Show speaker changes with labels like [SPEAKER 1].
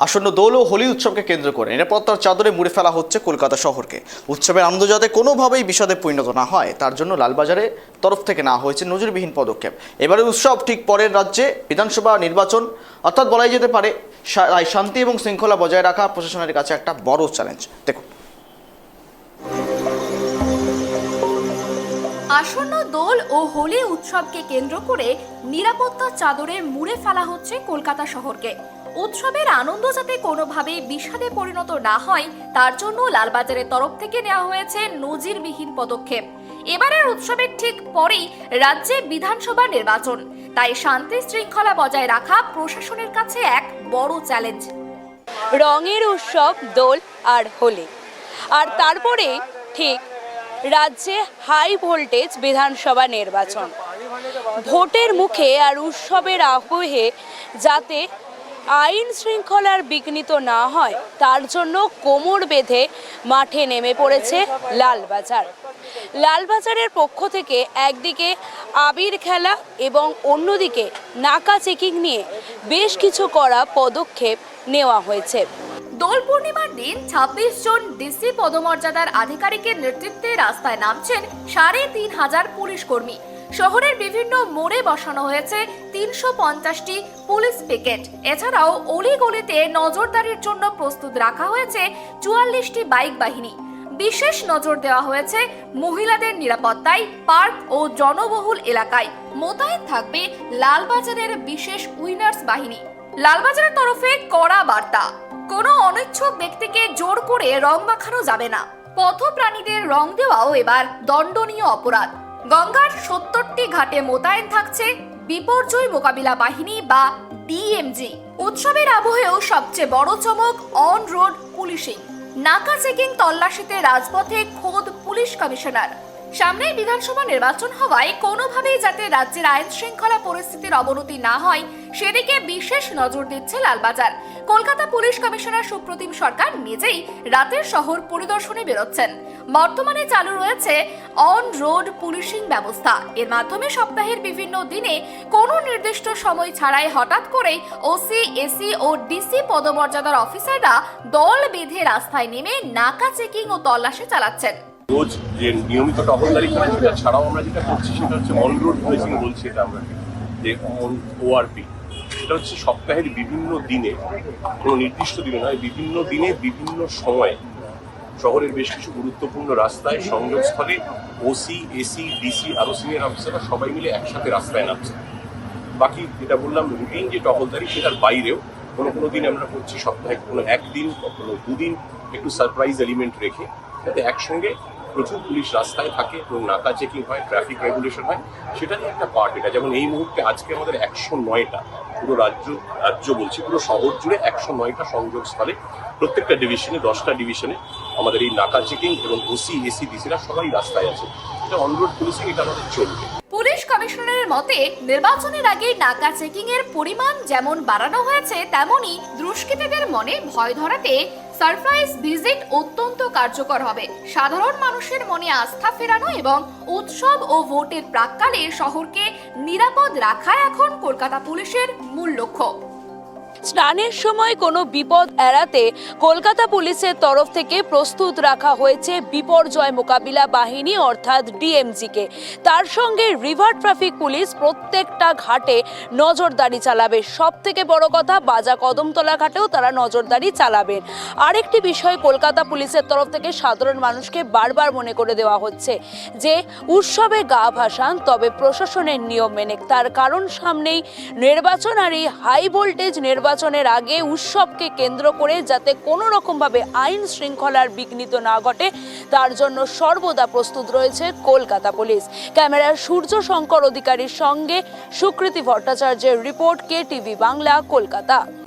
[SPEAKER 1] আসন্ন দোল ও হোলি উৎসবকে কেন্দ্র করে নিরাপত্তার চাদরে মুড়ে ফেলা হচ্ছে কলকাতা শহরকে। উৎসবের আনন্দ যাতে কোনোভাবেই বিষাদে পরিণত না হয় তার জন্য লালবাজারের তরফ থেকে নেওয়া হয়েছে নজিরবিহীন পদক্ষেপ। এবারের উৎসব ঠিক পরের রাজ্যে বিধানসভা নির্বাচন, অর্থাৎ বলাই যেতে পারে শান্তি এবং শৃঙ্খলা বজায় রাখা প্রশাসনের কাছে একটা বড় চ্যালেঞ্জ। দেখুন,
[SPEAKER 2] আসন্ন দোল ও হোলি উৎসবকে কেন্দ্র করে নিরাপত্তার চাদরে মুড়ে ফেলা হচ্ছে কলকাতা শহরকে। উৎসবের আনন্দ যাতে কোনোভাবেই বিষাদে পরিণত না হয় তার জন্য লালবাজারের তরফ থেকে নেওয়া হয়েছে নজিরবিহীন পদক্ষেপ। এবারের উৎসবের ঠিক পরেই রাজ্যে বিধানসভা নির্বাচন, তাই শান্তি শৃঙ্খলা বজায় রাখা প্রশাসনের কাছে এক বড় চ্যালেঞ্জ।
[SPEAKER 3] রঙের উৎসব দোল আর হোলি, আর তারপরে ঠিক রাজ্যে হাই ভোল্টেজ বিধানসভা নির্বাচন। ভোটের মুখে আর উৎসবের আবহে যাতে আইন শৃঙ্খলার বিঘ্নিত না হয় তার জন্য কোমর বেঁধে মাঠে নেমে পড়েছে লালবাজার। লালবাজারের পক্ষ থেকে একদিকে আবির খেলা এবং অন্যদিকে নাকা চেকিং নিয়ে বেশ কিছু কড়া পদক্ষেপ নেওয়া হয়েছে।
[SPEAKER 2] দোল পূর্ণিমার দিন ২৬ জন ডিসি পদমর্যাদার আধিকারিকের নেতৃত্বে রাস্তায় নামছেন ৩,৫০০ পুলিশ কর্মী। শহরের বিভিন্ন মোড়ে বসানো হয়েছে ৩৫০টি পুলিশ পিকেট। এছাড়াও অলিগলিতে নজরদারির জন্য প্রস্তুত রাখা হয়েছে ৪৪টি বাইক বাহিনী। বিশেষ নজর দেওয়া হয়েছে মহিলাদের নিরাপত্তায়। পার্ক ও জনবহুল এলাকায় মোতায়েন থাকবে লালবাজারের বিশেষ উইনার্স বাহিনী। লালবাজারের তরফে কড়া বার্তা, কোনো অনিচ্ছুক ব্যক্তিকে জোর করে রং মাখানো যাবে না। পথপ্রাণীদের রং দেওয়াও এবার দণ্ডনীয় অপরাধ। গঙ্গার ৭০টি ঘাটে মোতায়েন থাকছে বিপর্যয় মোকাবিলা বাহিনী বা ডিএমজি। উৎসবের আবহেও সবচেয়ে বড় চমক অন রোড পুলিশিং। নাকা চেকিং তল্লাশিতে রাজপথে খোদ পুলিশ কমিশনার। সামনেই বিধানসভা নির্বাচন হওয়ায় কোনোভাবেই যাতে রাজ্যের আইন শৃঙ্খলা পরিস্থিতির অবনতি না হয় সেদিকে বিশেষ নজর দিচ্ছে লালবাজার। কলকাতা পুলিশ কমিশনার সুপ্রতিম সরকার নিজেই রাতের শহর পরিদর্শনে বেরোচ্ছেন। বর্তমানে চালু রয়েছে অন রোড পুলিশিং ব্যবস্থা। এর মাধ্যমে সপ্তাহের বিভিন্ন দিনে কোনো নির্দিষ্ট সময় ছাড়াই হঠাৎ করেই ওসি, এসি ও ডিসি পদমর্যাদার অফিসাররা দল বেঁধে রাস্তায় নেমে নাকা চেকিং ও তল্লাশি চালাচ্ছেন।
[SPEAKER 4] রোজ যে নিয়মিত টহলদারি করা, সেটা ছাড়াও আমরা যেটা করছি সেটা হচ্ছে অন রোড পুলিশিং বলছি, এটা আমরা যে ওআরপি। সেটা হচ্ছে সপ্তাহের বিভিন্ন দিনে, কোনো নির্দিষ্ট দিনে নয়, বিভিন্ন দিনে বিভিন্ন সময়ে শহরের বেশ কিছু গুরুত্বপূর্ণ রাস্তায় সংযোগস্থলে ওসি, এসি, ডিসি আরও সিনিয়র অফিসাররা সবাই মিলে একসাথে রাস্তায় নামছে। বাকি যেটা বললাম রুটিন যে টহলদারি, সেটার বাইরেও কোনো দিন আমরা করছি সপ্তাহে কোনো একদিন, কোনো দুদিন একটু সারপ্রাইজ এলিমেন্ট রেখে, যাতে একসঙ্গে প্রচুর পুলিশ রাস্তায় থাকে এবং নাকা চেকিং হয়, ট্রাফিক রেগুলেশন হয়। সেটারই একটা পার্ট এটা। যেমন এই মুহূর্তে আজকে আমাদের ১০৯টা, পুরো রাজ্য বলছি, পুরো শহর জুড়ে ১০৯টা সংযোগস্থলে প্রত্যেকটা ডিভিশনে 10টা ডিভিশনে আমাদের এই নাকা চেকিং এবং ওসি, এসি, ডিসিরা সবাই রাস্তায় আছে। এটা অনরোড পুলিশিং, এটা আমাদের চলবে।
[SPEAKER 2] পুলিশ কমিশনারের মতে নির্বাচনের আগে নাকা চেকিং এর পরিমাণ যেমন বাড়ানো হয়েছে, তেমনি দুষ্কৃতীদের মনে ভয় ধরাতে সারপ্রাইজ ভিজিট অত্যন্ত কার্যকর হবে। সাধারণ মানুষের মনে আস্থা ফেরানো এবং উৎসব ও ভোটের প্রাক্কালে শহরকে নিরাপদ রাখা এখন কলকাতা পুলিশের মূল লক্ষ্য।
[SPEAKER 3] স্নানের সময় কোনো বিপদ এড়াতে কলকাতা পুলিশের তরফ থেকে প্রস্তুত রাখা হয়েছে বিপর্যয় মোকাবিলা বাহিনী অর্থাৎ ডিএমজিকে। তার সঙ্গে রিভার ট্রাফিক পুলিশ প্রত্যেকটা ঘাটে নজরদারি চালাবে। সব থেকে বড় কথা, বাজা কদমতলা ঘাটেও তারা নজরদারি চালাবেন। আরেকটি বিষয় কলকাতা পুলিশের তরফ থেকে সাধারণ মানুষকে বারবার মনে করে দেওয়া হচ্ছে যে উৎসবে গা ভাসান, তবে প্রশাসনের নিয়ম মেনে। তার কারণ সামনেই নির্বাচন, আর এই হাই ভোল্টেজ নির্বাচনের আগে উৎসবকে কেন্দ্র করে যাতে কোনো রকমভাবে আইন শৃঙ্খলার বিঘ্নিত না ঘটে তার জন্য সর্বদা প্রস্তুত রয়েছে কলকাতা পুলিশ। ক্যামেরার সূর্য শঙ্কর অধিকারীর সঙ্গে সুকৃতি ভট্টাচার্যের রিপোর্ট, KTV বাংলা, কলকাতা।